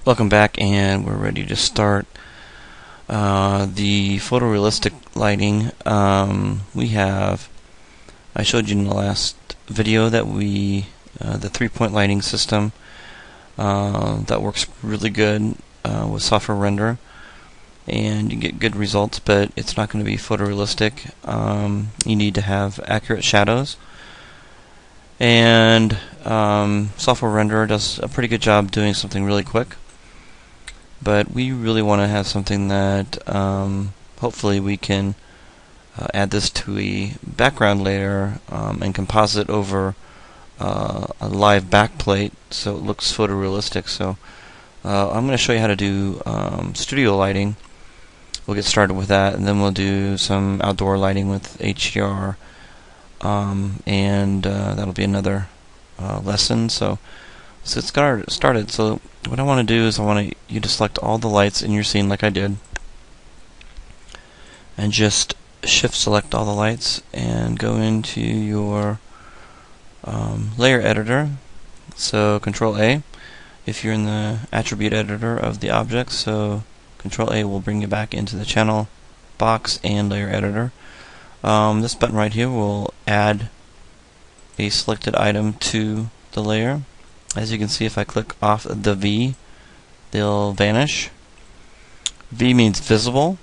Welcome back, and we're ready to start the photorealistic lighting. I showed you in the last video that the 3-point lighting system that works really good with software render, and you get good results, but it's not going to be photorealistic. You need to have accurate shadows, and software render does a pretty good job doing something really quick. But we really want to have something that hopefully we can add this to a background layer and composite over a live backplate so it looks photorealistic. So I'm going to show you how to do studio lighting. We'll get started with that, and then we'll do some outdoor lighting with HDR, and that'll be another lesson. So let's get started. So what I want to do is I want you to select all the lights in your scene like I did, and just shift select all the lights and go into your layer editor. So Control A if you're in the attribute editor of the object, so Control A will bring you back into the channel box and layer editor. This button right here will add a selected item to the layer. As you can see, if I click off the V, they'll vanish. V means visible.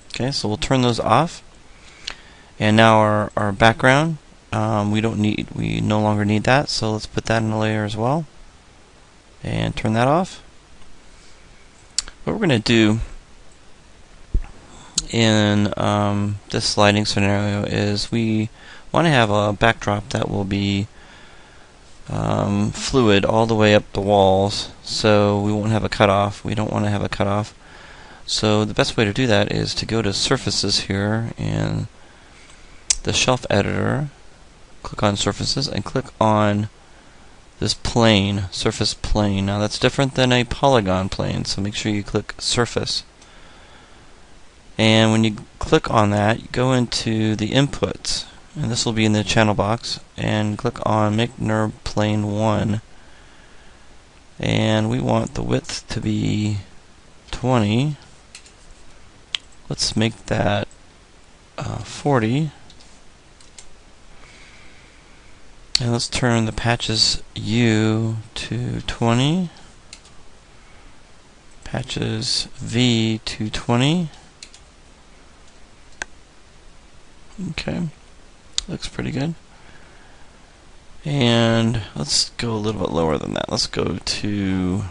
Okay, so we'll turn those off. And now our background, we no longer need that, so let's put that in the layer as well. And turn that off. What we're going to do in this lighting scenario is we want to have a backdrop that will be fluid all the way up the walls, so we won't have a cutoff. We don't want to have a cutoff. So the best way to do that is to go to Surfaces here in the Shelf Editor, click on Surfaces, and click on this plane, Surface Plane. Now that's different than a polygon plane, so make sure you click Surface. And when you click on that, you go into the Inputs, and this will be in the channel box, and click on Make NURB Plane 1, and we want the width to be 20. Let's make that 40, and let's turn the patches U to 20, patches V to 20. Okay, looks pretty good. And let's go a little bit lower than that. Let's go to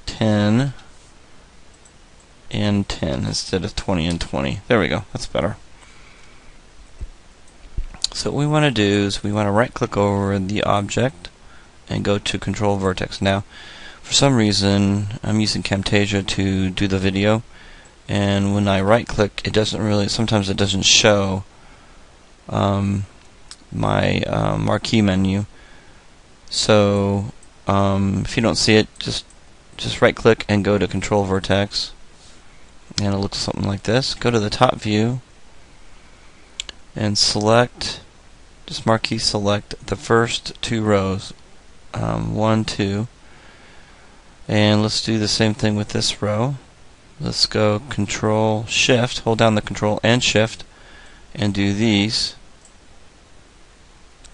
10 and 10 instead of 20 and 20. There we go, that's better. So what we want to do is we want to right click over the object and go to Control Vertex. Now for some reason I'm using Camtasia to do the video, and when I right click sometimes it doesn't show my marquee menu. So if you don't see it, just right click and go to Control Vertex, and it looks something like this. Go to the top view and just marquee select the first 2 rows, 1, 2, and let's do the same thing with this row. Let's go Control Shift, hold down the Control and Shift, and do these.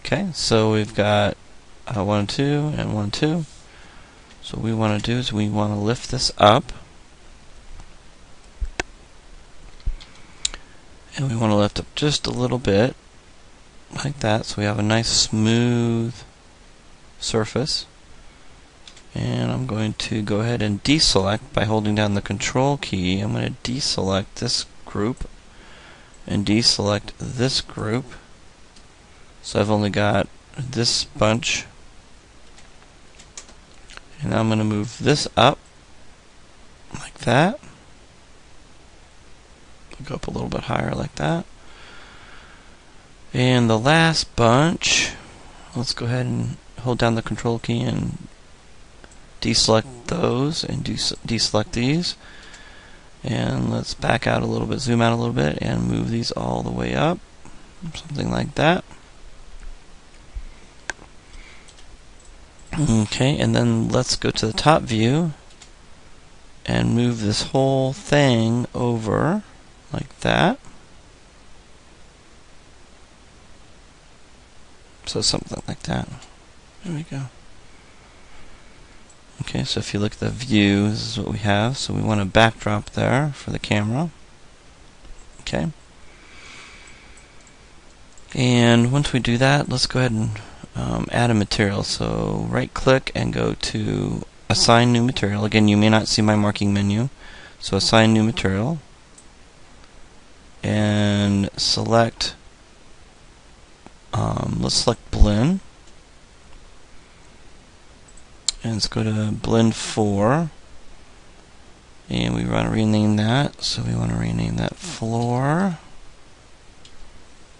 Okay, so we've got 1, 2, and 1, 2. So what we want to do is we want to lift this up, and we want to lift up just a little bit, like that, so we have a nice smooth surface. And I'm going to go ahead and deselect by holding down the Control key. I'm going to deselect this group and deselect this group. So I've only got this bunch. And now I'm going to move this up like that. Go up a little bit higher like that. And the last bunch, let's go ahead and hold down the Control key and deselect those and deselect these. And let's back out a little bit, zoom out a little bit, and move these all the way up. Something like that. Okay, and then let's go to the top view and move this whole thing over like that. So something like that. There we go. Okay, so if you look at the view, this is what we have. So we want a backdrop there for the camera. Okay. And once we do that, let's go ahead and add a material. So right click and go to Assign New Material. Again, you may not see my marking menu. So Assign New Material. And select, let's select Blend. And let's go to Blend 4. And we want to rename that. So we want to rename that Floor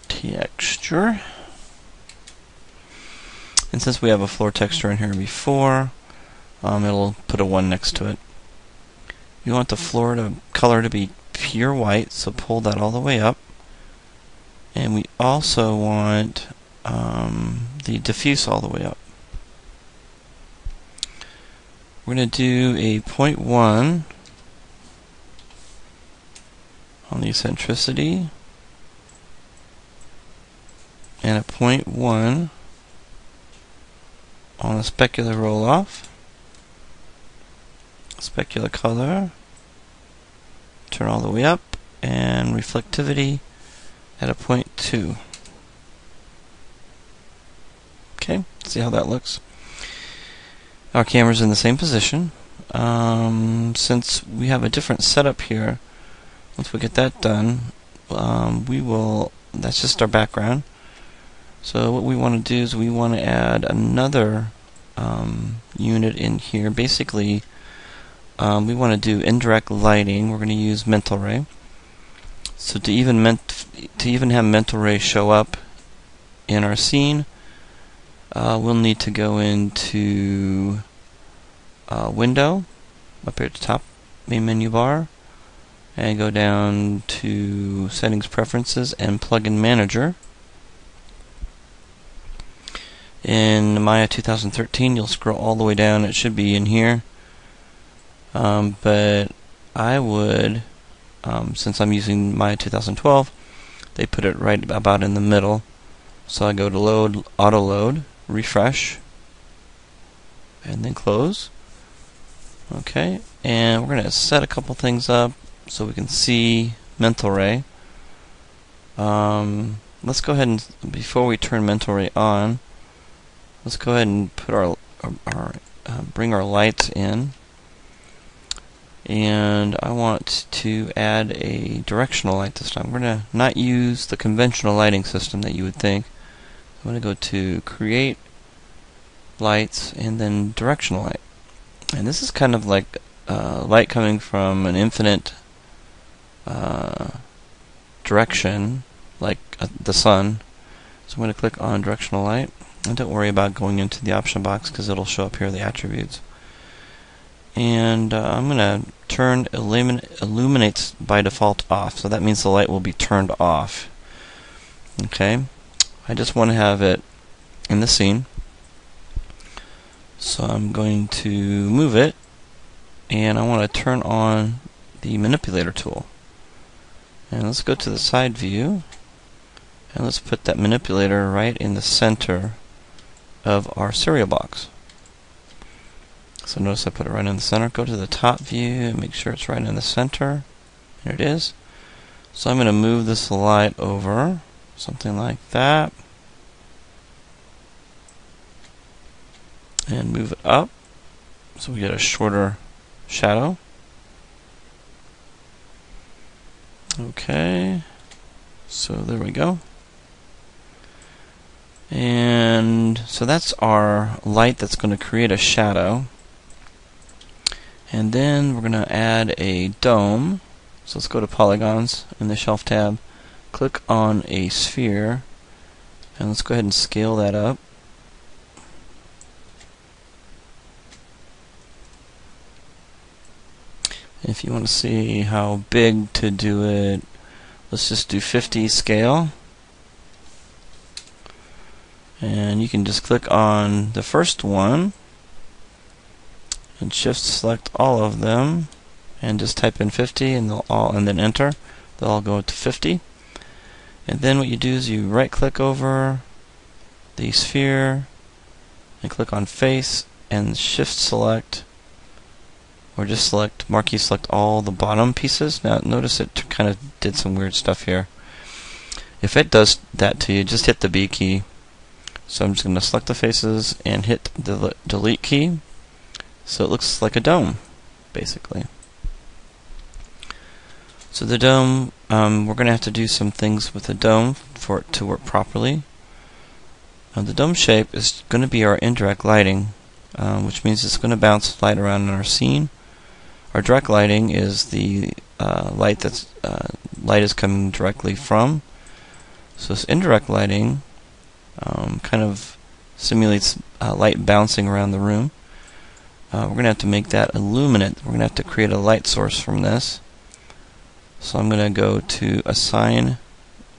Texture. And since we have a floor texture in here before, it'll put a 1 next to it. You want the floor color to be pure white, so pull that all the way up. And we also want the diffuse all the way up. We're going to do a 0.1 on the eccentricity and a 0.1 on the specular roll-off. Specular color, turn all the way up, and reflectivity at a 0.2. Okay, see how that looks. Our camera's in the same position. Since we have a different setup here, once we get that done, that's just our background. So what we want to do is we want to add another unit in here. Basically, we want to do indirect lighting. We're going to use Mental Ray. So to even have Mental Ray show up in our scene, we'll need to go into Window, up here at the top, main menu bar, and go down to Settings, Preferences, and Plugin Manager. In Maya 2013, you'll scroll all the way down. It should be in here. But I would, since I'm using Maya 2012, they put it right about in the middle. So I go to Load, Auto Load, Refresh, and then Close. Okay, and we're going to set a couple things up so we can see Mental Ray. Let's go ahead and, before we turn Mental Ray on, let's go ahead and put bring our lights in. And I want to add a directional light this time. We're going to not use the conventional lighting system that you would think. I'm going to go to Create Lights and then Directional Light. And this is kind of like light coming from an infinite direction, like the sun. So I'm going to click on Directional Light. And don't worry about going into the option box because it'll show up here the attributes. And I'm going to turn Illuminates by default off. So that means the light will be turned off. Okay. I just want to have it in the scene. So I'm going to move it. And I want to turn on the manipulator tool. And let's go to the side view. And let's put that manipulator right in the center of our serial box. So notice I put it right in the center. Go to the top view and make sure it's right in the center. There it is. So I'm going to move this light over, something like that. And move it up so we get a shorter shadow. Okay. So there we go. And so that's our light that's going to create a shadow. And then we're going to add a dome. So let's go to Polygons in the Shelf tab. Click on a sphere. And let's go ahead and scale that up. If you want to see how big to do it, let's just do 50 scale. And you can just click on the first one and shift select all of them and just type in 50 and then enter. They'll all go to 50. And then what you do is you right click over the sphere and click on face and shift select, or just select, marquee select all the bottom pieces. Now notice it kind of did some weird stuff here. If it does that to you, just hit the B key. So I'm just going to select the faces and hit the delete key, so it looks like a dome, basically. So the dome, we're going to have to do some things with the dome for it to work properly. The dome shape is going to be our indirect lighting, which means it's going to bounce light around in our scene. Our direct lighting is the light is coming directly from. So this indirect lighting kind of simulates light bouncing around the room. We're going to have to make that illuminate. We're going to have to create a light source from this. So I'm going to go to Assign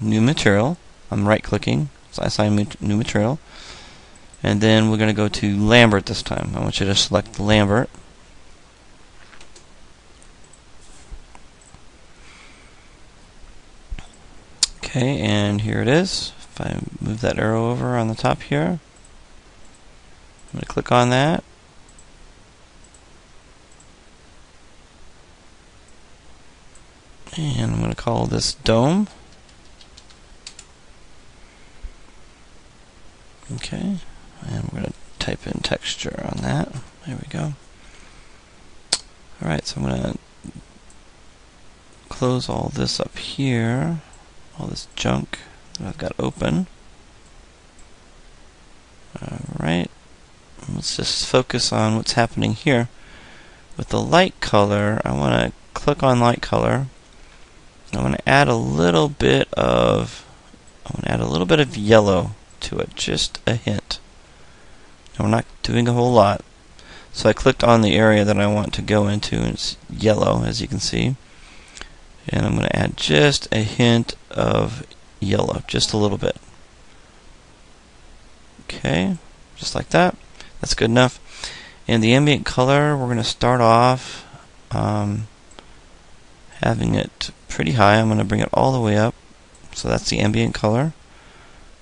New Material. I'm right clicking, so Assign New Material. And then we're going to go to Lambert this time. I want you to select Lambert. Okay, and here it is. If I move that arrow over on the top here, I'm going to click on that. And I'm going to call this Dome. Okay, and we're going to type in texture on that. There we go. Alright, so I'm going to close all this up here, all this junk that I've got open. Alright, let's just focus on what's happening here. With the light color, I want to click on light color. I want to add a little bit of yellow to it, just a hint. Now we're not doing a whole lot. So I clicked on the area that I want to go into, and it's yellow, as you can see. And I'm going to add just a hint of yellow, just a little bit. Okay, just like that. That's good enough. And the ambient color, we're going to start off having it pretty high. I'm going to bring it all the way up. So that's the ambient color.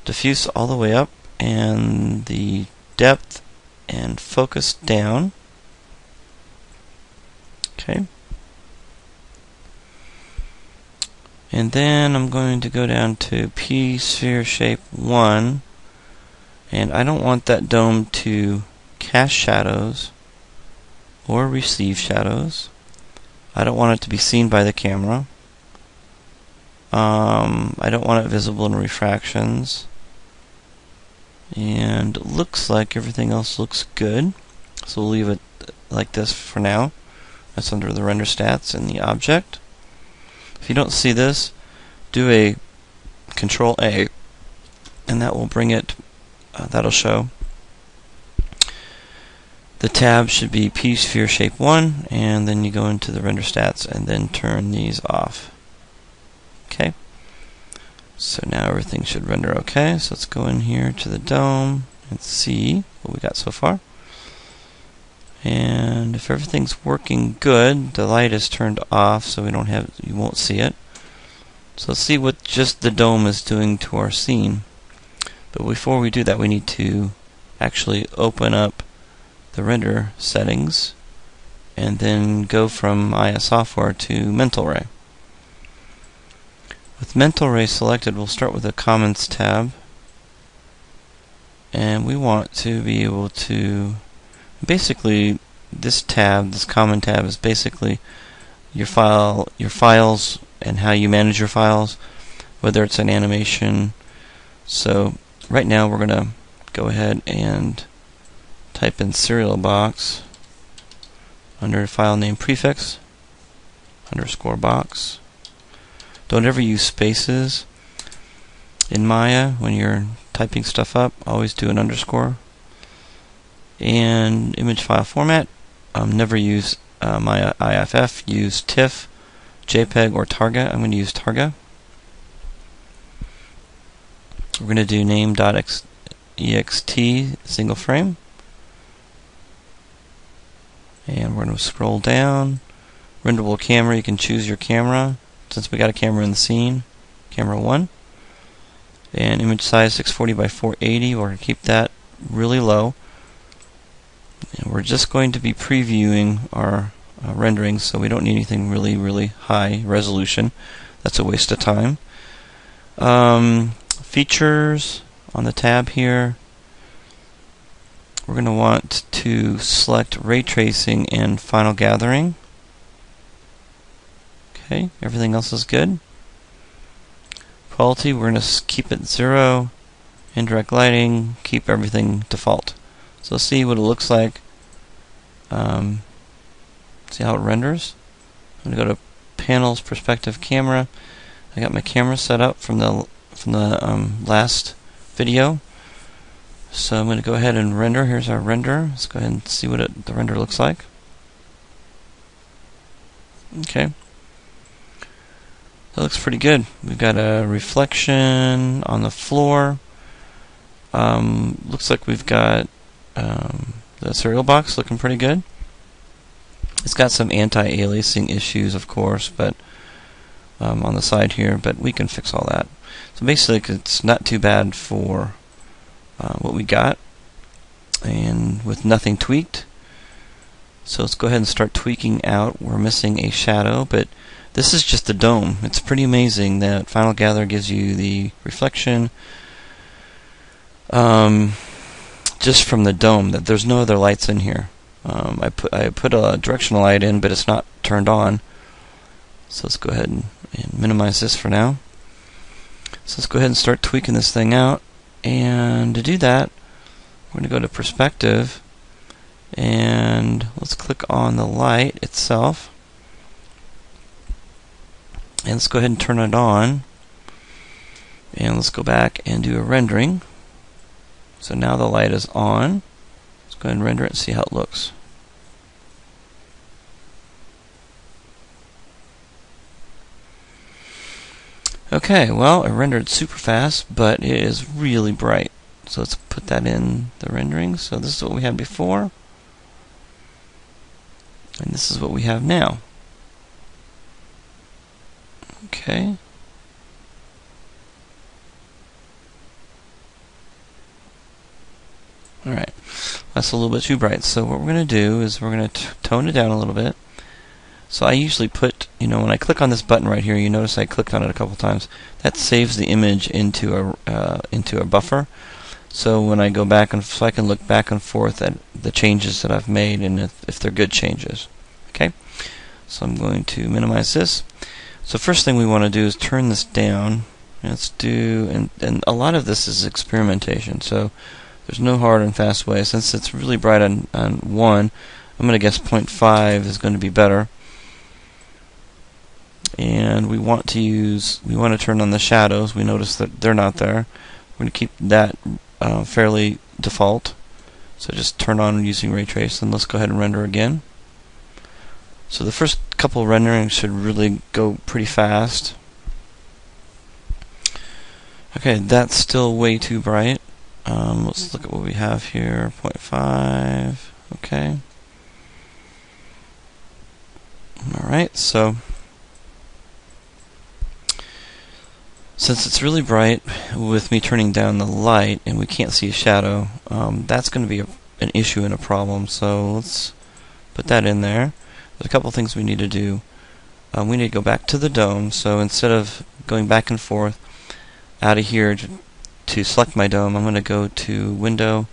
Diffuse all the way up, and the depth and focus down. Okay. And then I'm going to go down to P sphere shape 1, and I don't want that dome to cast shadows or receive shadows. I don't want it to be seen by the camera. I don't want it visible in refractions. And it looks like everything else looks good. So we'll leave it like this for now. That's under the render stats and the object. If you don't see this, do a Control A, and that will bring it, that'll show. The tab should be P sphere shape 1, and then you go into the render stats and then turn these off. Okay. So now everything should render okay. So let's go in here to the dome and see what we got so far. And if everything's working good, the light is turned off, so you won't see it. So let's see what just the dome is doing to our scene. But before we do that, we need to actually open up the render settings and then go from Maya Software to Mental Ray. With Mental Ray selected, we'll start with the Commons tab, and we want to be able to basically, this Common tab is basically your files and how you manage your files, whether it's an animation. So right now we're going to go ahead and type in serial box under file name prefix _ box. Don't ever use spaces in Maya when you're typing stuff up. Always do an underscore. And image file format, never use Maya IFF. Use TIFF, JPEG, or Targa. I'm going to use Targa. We're going to do name.ext single frame. And we're going to scroll down Renderable camera, you can choose your camera. Since we got a camera in the scene, camera 1. And image size 640 by 480, we're going to keep that really low. And we're just going to be previewing our renderings, so we don't need anything really high resolution. That's a waste of time. Features on the tab here, we're going to want to select ray tracing and final gathering. Okay, everything else is good. Quality, we're going to keep it 0. Indirect lighting, keep everything default. So let's see what it looks like. See how it renders. I'm going to go to Panels, Perspective, Camera. I got my camera set up from the last video. So I'm going to go ahead and render. Here's our render. Let's go ahead and see what the render looks like. Okay. That looks pretty good. We've got a reflection on the floor. Looks like we've got the cereal box looking pretty good. It's got some anti-aliasing issues, of course, but on the side here, but we can fix all that. So basically, it's not too bad for what we got, and with nothing tweaked. So let's go ahead and start tweaking out. We're missing a shadow, but this is just the dome. It's pretty amazing that Final Gather gives you the reflection just from the dome, that there's no other lights in here. I put a directional light in, but it's not turned on. So let's go ahead and minimize this for now. So let's go ahead and start tweaking this thing out. And to do that, we're going to go to Perspective, and let's click on the light itself. And let's go ahead and turn it on. And let's go back and do a rendering. So now the light is on. Let's go ahead and render it and see how it looks. Okay, well, it rendered super fast, but it is really bright. So let's put that in the rendering. So this is what we had before, and this is what we have now. Okay. Alright, that's a little bit too bright. So what we're going to do is we're going to tone it down a little bit. So I usually put, when I click on this button right here, you notice I clicked on it a couple times. That saves the image into a buffer. So when I go back so I can look back and forth at the changes that I've made, and if they're good changes. Okay. So I'm going to minimize this. So first thing we want to do is turn this down. Let's do, and a lot of this is experimentation. So there's no hard and fast way. Since it's really bright on 1, I'm going to guess 0.5 is going to be better. And we want to turn on the shadows. We notice that they're not there. We're going to keep that fairly default. So just turn on using ray trace, and let's go ahead and render again. So the first couple renderings should really go pretty fast. Okay, that's still way too bright. Let's look at what we have here. 0.5. Okay. Alright, so since it's really bright with me turning down the light and we can't see a shadow, that's going to be an issue and a problem. So let's put that in there. There's a couple things we need to do. We need to go back to the dome. So instead of going back and forth out of here to select my dome, I'm going to go to Window,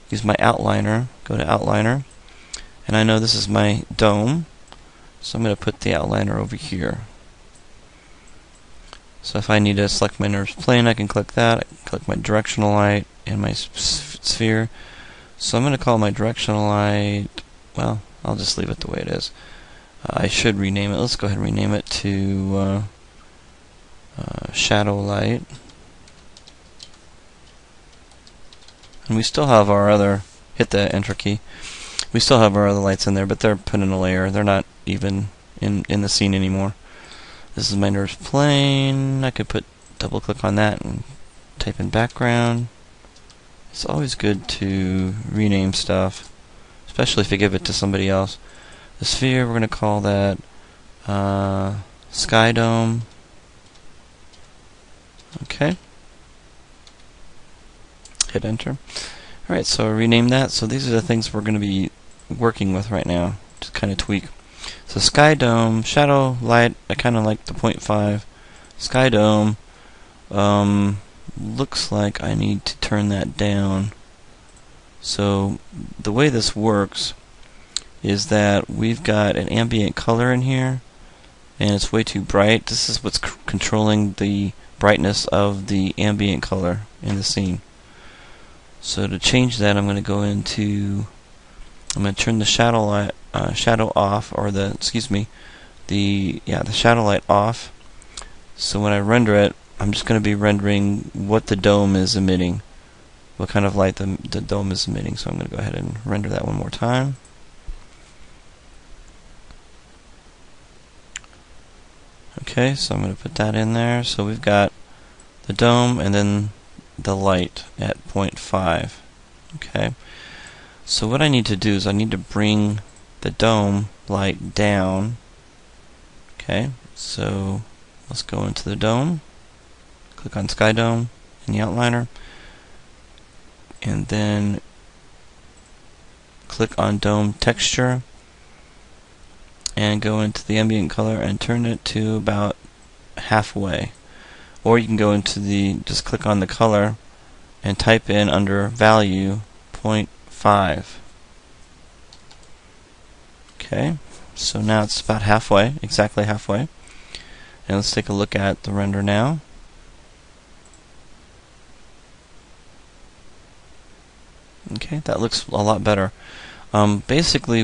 use my outliner, go to Outliner, and I know this is my dome, so I'm going to put the outliner over here. So if I need to select my NURBS plane, I can click that. I can click my directional light and my sphere. So I'm going to call my directional light, well, I'll just leave it the way it is. I should rename it. Let's go ahead and rename it to shadow light. And we still have our other, hit the enter key, we still have our other lights in there, but they're put in a layer. They're not even in the scene anymore. This is my NURBS plane. I could double click on that and type in background. It's always good to rename stuff, especially if you give it to somebody else. The sphere, we're going to call that Sky Dome. Okay. Hit enter. Alright, so rename that. So these are the things we're going to be working with right now. Just kind of tweak. So Sky Dome, Shadow Light, I kind of like the 0.5. Sky Dome, looks like I need to turn that down. So the way this works is that we've got an ambient color in here, and it's way too bright. This is what's controlling the brightness of the ambient color in the scene. So to change that, I'm going to go into, I'm going to turn the shadow light, shadow off, or the shadow light off. So when I render it, I'm just going to be rendering what the dome is emitting, what kind of light the dome is emitting. So I'm going to go ahead and render that one more time. Okay, so I'm going to put that in there. So we've got the dome and then the light at 0.5. Okay, so what I need to do is I need to bring the dome light down. Okay, so let's go into the dome, click on Sky Dome in the outliner, and then click on Dome Texture and go into the ambient color and turn it to about halfway. Or you can go into just click on the color and type in under value 0.5. Okay, so now it's about halfway, exactly halfway. And let's take a look at the render now. Okay, that looks a lot better. Basically,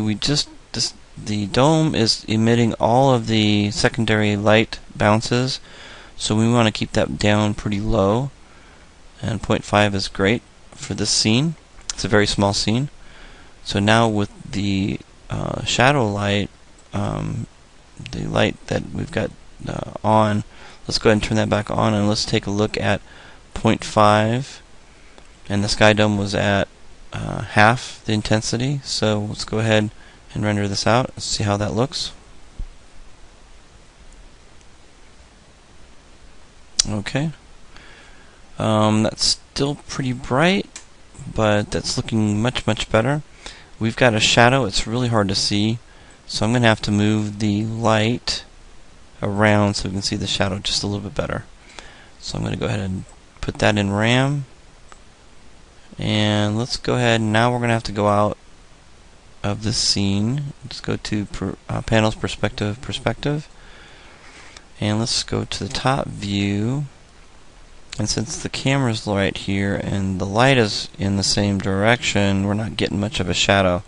the dome is emitting all of the secondary light bounces, so we want to keep that down pretty low, and 0.5 is great for this scene. It's a very small scene. So now with the shadow light, the light that we've got on, let's go ahead and turn that back on, and let's take a look at 0.5, and the Sky Dome was at half the intensity. So let's go ahead and render this out. Let's see how that looks. Okay, that's still pretty bright, but that's looking much better. We've got a shadow. It's really hard to see, so I'm going to have to move the light around so we can see the shadow just a little bit better. So I'm going to go ahead and put that in RAM, and let's go ahead, and now we're going to have to go out of this scene. Let's go to Panels, Perspective, and let's go to the top view. And since the camera's right here and the light is in the same direction, we're not getting much of a shadow.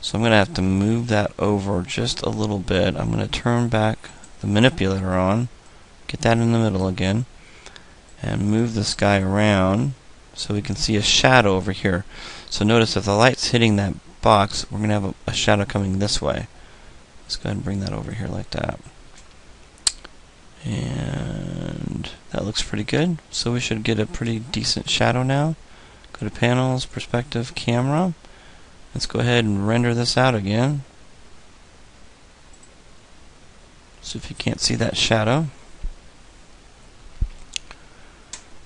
So I'm going to have to move that over just a little bit. I'm going to turn back the manipulator on, get that in the middle again, and move this guy around so we can see a shadow over here. So notice if the light's hitting that box, we're going to have a shadow coming this way. Let's go ahead and bring that over here like that. And that looks pretty good. So we should get a pretty decent shadow now. Go to Panels, Perspective, Camera. Let's go ahead and render this out again. So if you can't see that shadow.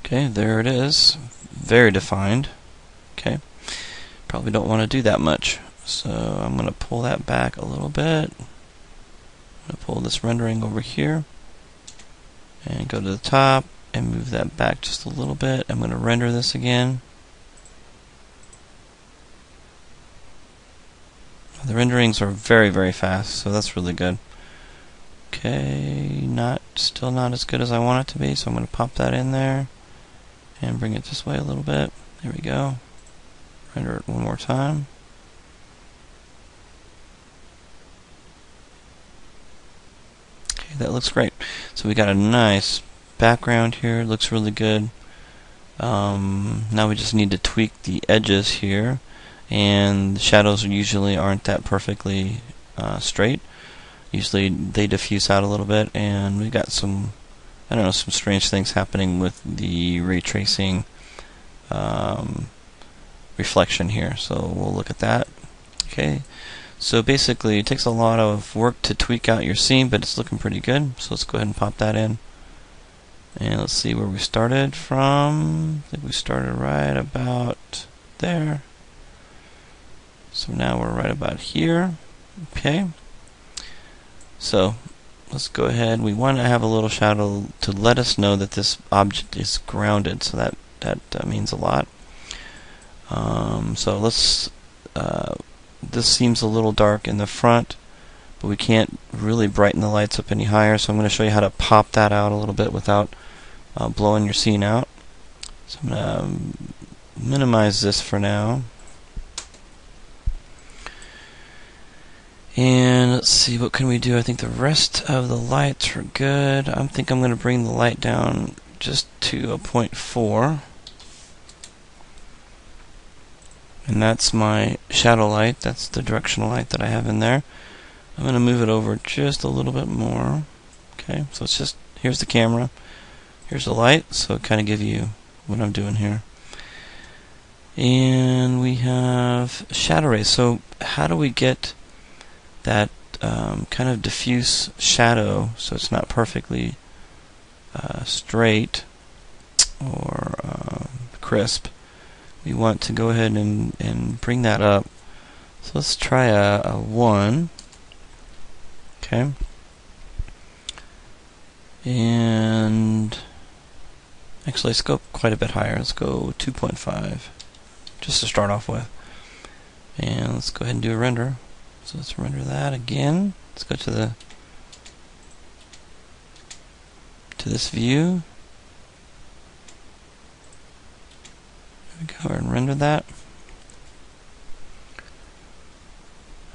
Okay, there it is. Very defined. Okay. Probably don't want to do that much. So I'm going to pull that back a little bit. I'm going to pull this rendering over here and go to the top and move that back just a little bit. I'm going to render this again. The renderings are very fast, so that's really good. Okay, still not as good as I want it to be, so I'm going to pop that in there and bring it this way a little bit. There we go. Render it one more time. Okay, that looks great. So we got a nice background here. It looks really good. Now we just need to tweak the edges here, and the shadows usually aren't that perfectly straight. Usually they diffuse out a little bit, and we've got some, I don't know, some strange things happening with the ray tracing reflection here. So we'll look at that. Okay, So basically, it takes a lot of work to tweak out your scene, but it's looking pretty good. So let's go ahead and pop that in. And let's see where we started from. I think we started right about there. So now we're right about here. Okay. So let's go ahead. We want to have a little shadow to let us know that this object is grounded. So that means a lot. So let's. This seems a little dark in the front, but we can't really brighten the lights up any higher. So I'm going to show you how to pop that out a little bit without blowing your scene out. So I'm going to minimize this for now. And let's see, what can we do? I think the rest of the lights are good. I think I'm going to bring the light down just to a 0.4. And that's my shadow light. That's the directional light that I have in there. I'm going to move it over just a little bit more. Okay, so it's just, here's the camera. Here's the light, so kind of give you what I'm doing here. And we have shadow rays. So how do we get that kind of diffuse shadow so it's not perfectly straight or crisp? We want to go ahead and bring that up. So let's try a 1. Okay. And actually, let's go quite a bit higher. Let's go 2.5 just to start off with. And let's go ahead and do a render. So let's render that again. Let's go to this view. There we go, and render that.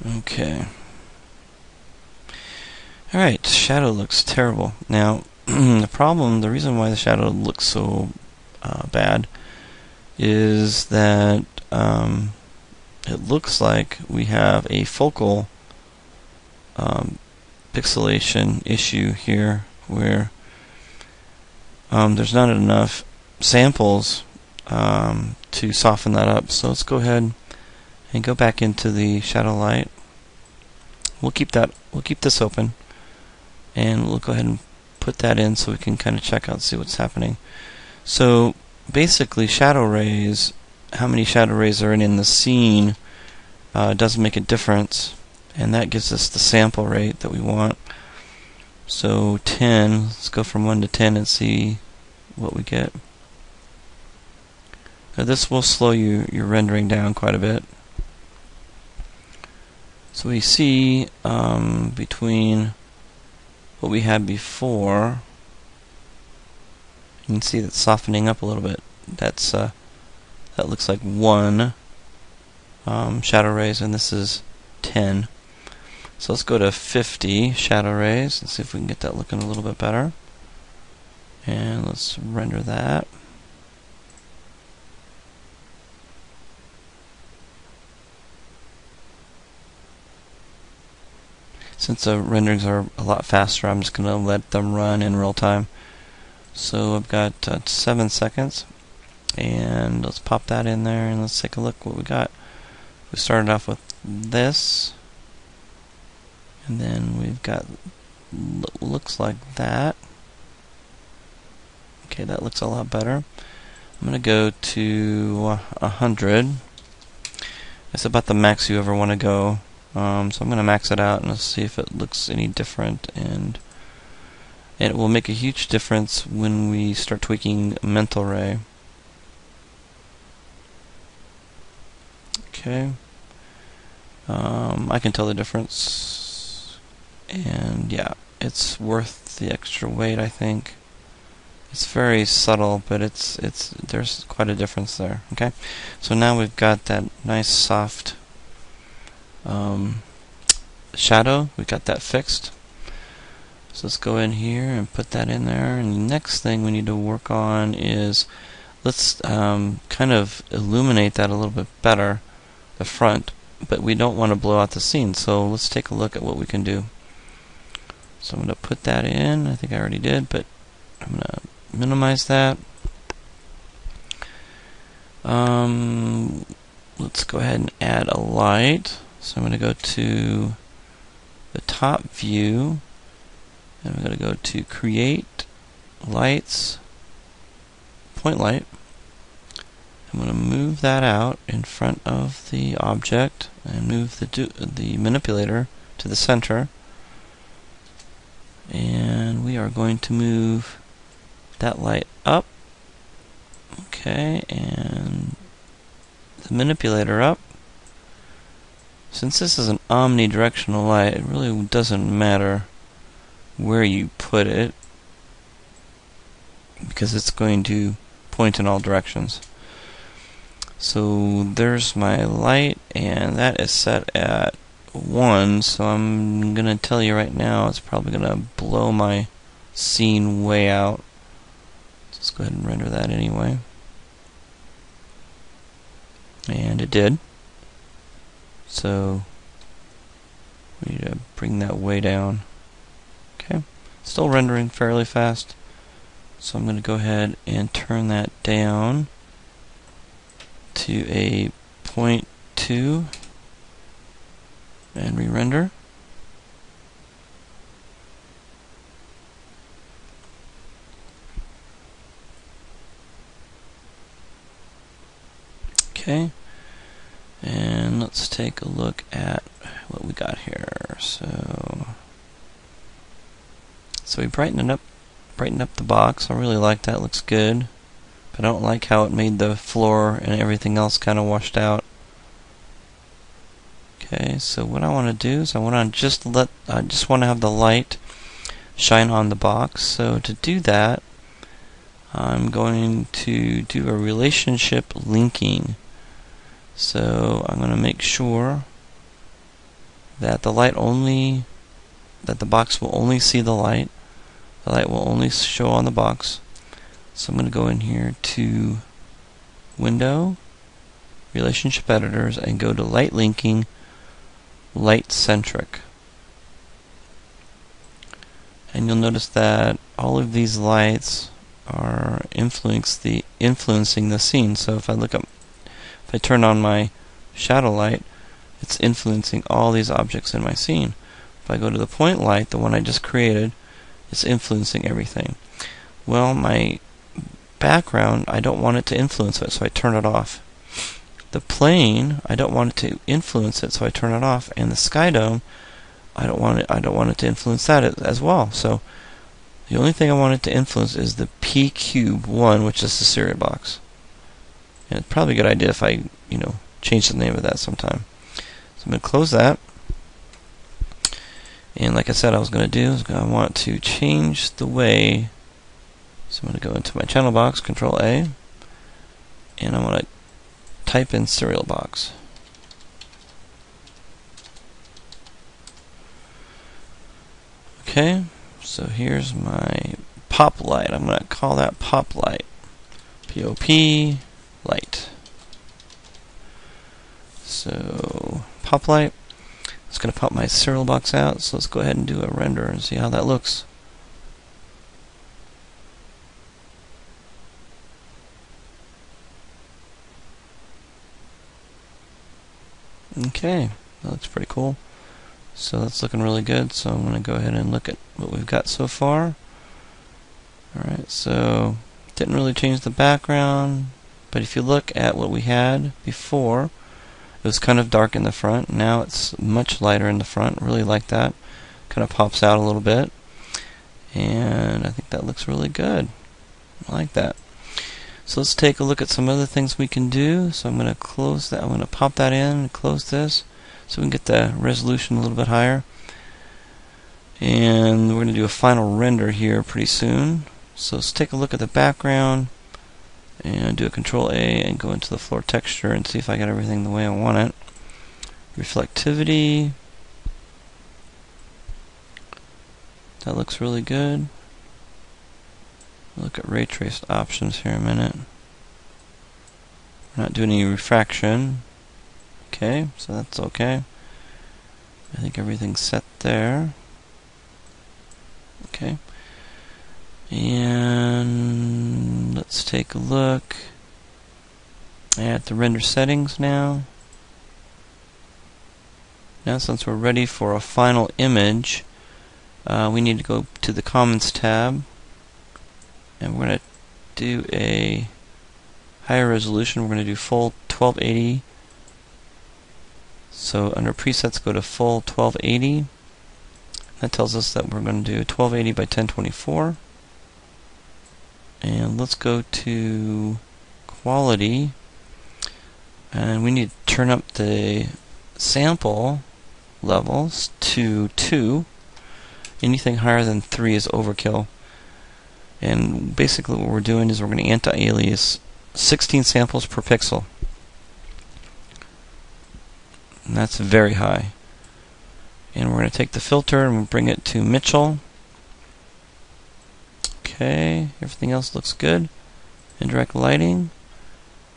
Okay. Alright, shadow looks terrible. Now, the reason why the shadow looks so bad is that it looks like we have a focal pixelation issue here where there's not enough samples to soften that up. So let's go ahead and go back into the shadow light. We'll keep this open, and we'll go ahead and put that in so we can kind of check out and see what's happening. So basically, shadow rays, how many shadow rays are in the scene doesn't make a difference, and that gives us the sample rate that we want. So 10, let's go from 1 to 10 and see what we get. Now this will slow your rendering down quite a bit. So we see between what we had before, you can see that's softening up a little bit. That's that looks like 1 shadow rays, and this is 10. So let's go to 50 shadow rays and see if we can get that looking a little bit better. And let's render that. Since the renderings are a lot faster, I'm just going to let them run in real time. So I've got 7 seconds, and let's pop that in there and let's take a look what we got. We started off with this, and then we've got looks like that. Okay, that looks a lot better. I'm going to go to 100. That's about the max you ever want to go. So I'm going to max it out and let's see if it looks any different, and it will make a huge difference when we start tweaking mental ray. Okay, I can tell the difference, and yeah, it's worth the extra weight. I think it's very subtle, but there's quite a difference there. Okay, so now we've got that nice soft shadow. We got that fixed. So let's go in here and put that in there. And the next thing we need to work on is let's kind of illuminate that a little bit better, the front, but we don't want to blow out the scene. So let's take a look at what we can do. So I'm going to put that in. I think I already did, but I'm going to minimize that. Let's go ahead and add a light. So I'm going to go to the top view, and I'm going to go to Create, Lights, Point Light. I'm going to move that out in front of the object and move the manipulator to the center. And we are going to move that light up. Okay, and the manipulator up. Since this is an omnidirectional light, it really doesn't matter where you put it, because it's going to point in all directions. So there's my light, and that is set at 1, so I'm going to tell you right now it's probably going to blow my scene way out. Let's go ahead and render that anyway. And it did. So we need to bring that way down. Okay, still rendering fairly fast. So I'm going to go ahead and turn that down to a 0.2 and re-render. Okay, and let's take a look at what we got here. So we brightened up the box. I really like that. Looks good. But I don't like how it made the floor and everything else kind of washed out. Okay, so what I want to do is I just want to have the light shine on the box. So to do that, I'm going to do a relationship linking. So I'm going to make sure that the box will only see the light. The light will only show on the box. So I'm going to go in here to Window, Relationship Editors, and go to Light Linking, Light Centric. And you'll notice that all of these lights are influencing the scene. So if I turn on my shadow light, it's influencing all these objects in my scene. If I go to the point light, the one I just created, it's influencing everything. Well, my background, I don't want it to influence it, so I turn it off. The plane, I don't want it to influence it, so I turn it off. And the sky dome, I don't want it to influence that as well. So the only thing I want it to influence is the P cube 1, which is the Siri box. And it's probably a good idea if I, change the name of that sometime. So I'm going to close that. And like I said, I was going to do is I want to change the way. So I'm going to go into my channel box, Control A, and I'm going to type in serial box. Okay, so here's my pop light. I'm going to call that pop light. P-O-P light. So pop light. It's going to pop my serial box out. So let's go ahead and do a render and see how that looks. Okay, that looks pretty cool. So that's looking really good. So I'm going to go ahead and look at what we've got so far. Alright, so didn't really change the background, but if you look at what we had before, it was kind of dark in the front. Now it's much lighter in the front. Really like that. Kind of pops out a little bit. And I think that looks really good. I like that. So let's take a look at some other things we can do. So I'm going to close that. I'm going to pop that in and close this so we can get the resolution a little bit higher. And we're going to do a final render here pretty soon. So let's take a look at the background and do a Control A and go into the floor texture and see if I got everything the way I want it. Reflectivity. That looks really good. Look at ray traced options here in a minute. We're not doing any refraction. Okay, so that's okay. I think everything's set there. Okay. And let's take a look at the render settings now. Now, since we're ready for a final image, we need to go to the Commons tab, and we're going to do a higher resolution. We're going to do full 1280. So under presets, go to full 1280. That tells us that we're going to do 1280 by 1024. And let's go to quality, and we need to turn up the sample levels to 2. Anything higher than 3 is overkill. And basically what we're doing is we're going to anti-alias 16 samples per pixel. And that's very high. And we're going to take the filter and we'll bring it to Mitchell. Okay, everything else looks good. Indirect lighting.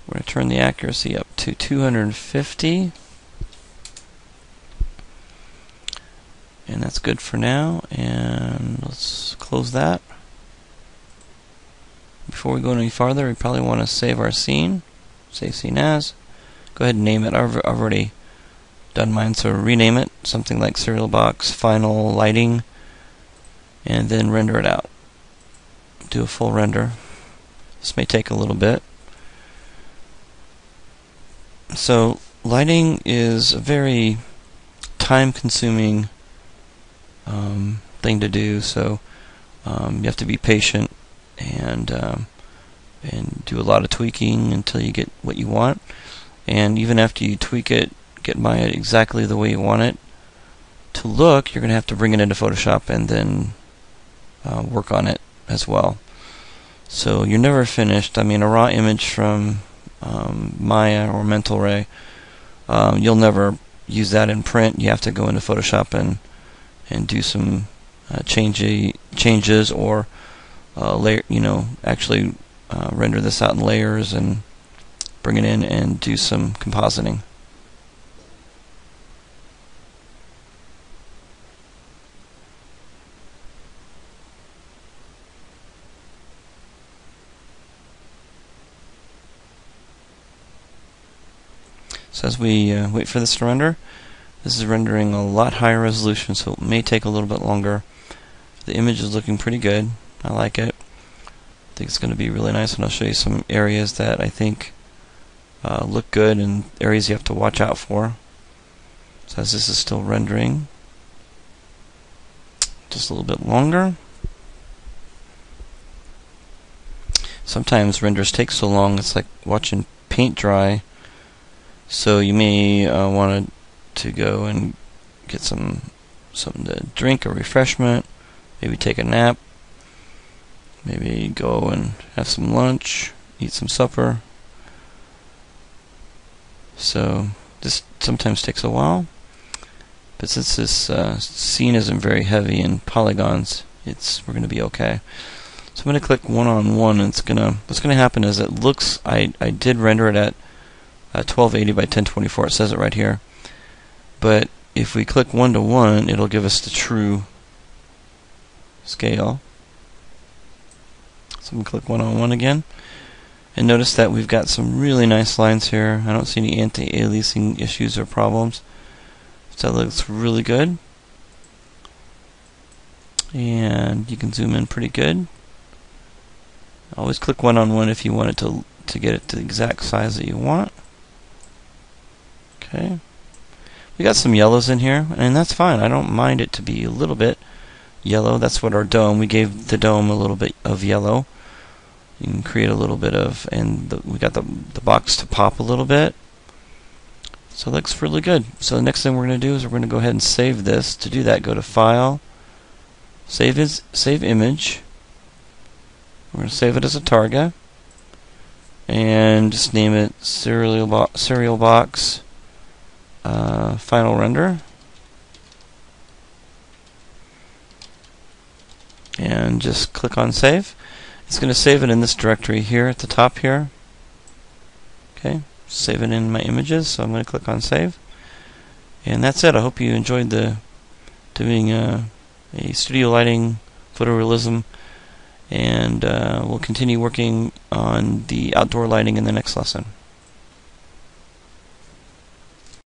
We're going to turn the accuracy up to 250. And that's good for now. And let's close that. Before we go any farther, we probably want to save our scene. Save scene as. Go ahead and name it. I've already done mine, so rename it something like Serial Box Final Lighting, and then render it out. Do a full render. This may take a little bit. So lighting is a very time-consuming thing to do. So you have to be patient and do a lot of tweaking until you get what you want. And even after you tweak it, get Maya exactly the way you want it to look, you're going to have to bring it into Photoshop and then work on it as well. So you're never finished. I mean, a raw image from Maya or Mental Ray, you'll never use that in print. You have to go into Photoshop and do some changes, or layer, actually render this out in layers and bring it in and do some compositing. So as we wait for this to render, this is rendering a lot higher resolution, so it may take a little bit longer. The image is looking pretty good. I like it. I think it's going to be really nice, and I'll show you some areas that I think look good and areas you have to watch out for. So as this is still rendering, just a little bit longer. Sometimes renders take so long, it's like watching paint dry. So you may want to go and get something to drink, a refreshment, maybe take a nap, maybe go and have some lunch, eat some supper. So this sometimes takes a while, but since this scene isn't very heavy in polygons, we're going to be okay. So I'm going to click one-on-one, and what's going to happen is it looks, I did render it at 1280 by 1024, it says it right here. But if we click 1:1, it'll give us the true scale. So I'm going to click 1:1 again. And notice that we've got some really nice lines here. I don't see any anti-aliasing issues or problems. So that looks really good. And you can zoom in pretty good. Always click 1:1 if you want it to get it to the exact size that you want. Okay. We got some yellows in here, and that's fine. I don't mind it to be a little bit yellow. That's what our dome, we gave the dome a little bit of yellow. You can create a little bit of, and we got the box to pop a little bit. So it looks really good. So the next thing we're going to do is we're going to go ahead and save this. To do that, go to File, Save Image. We're going to save it as a target, and just name it Serial Box Final Render. And just click on Save. It's going to save it in this directory here at the top here. Okay, save it in my images, so I'm going to click on Save. And that's it. I hope you enjoyed doing a studio lighting photorealism, and we'll continue working on the outdoor lighting in the next lesson.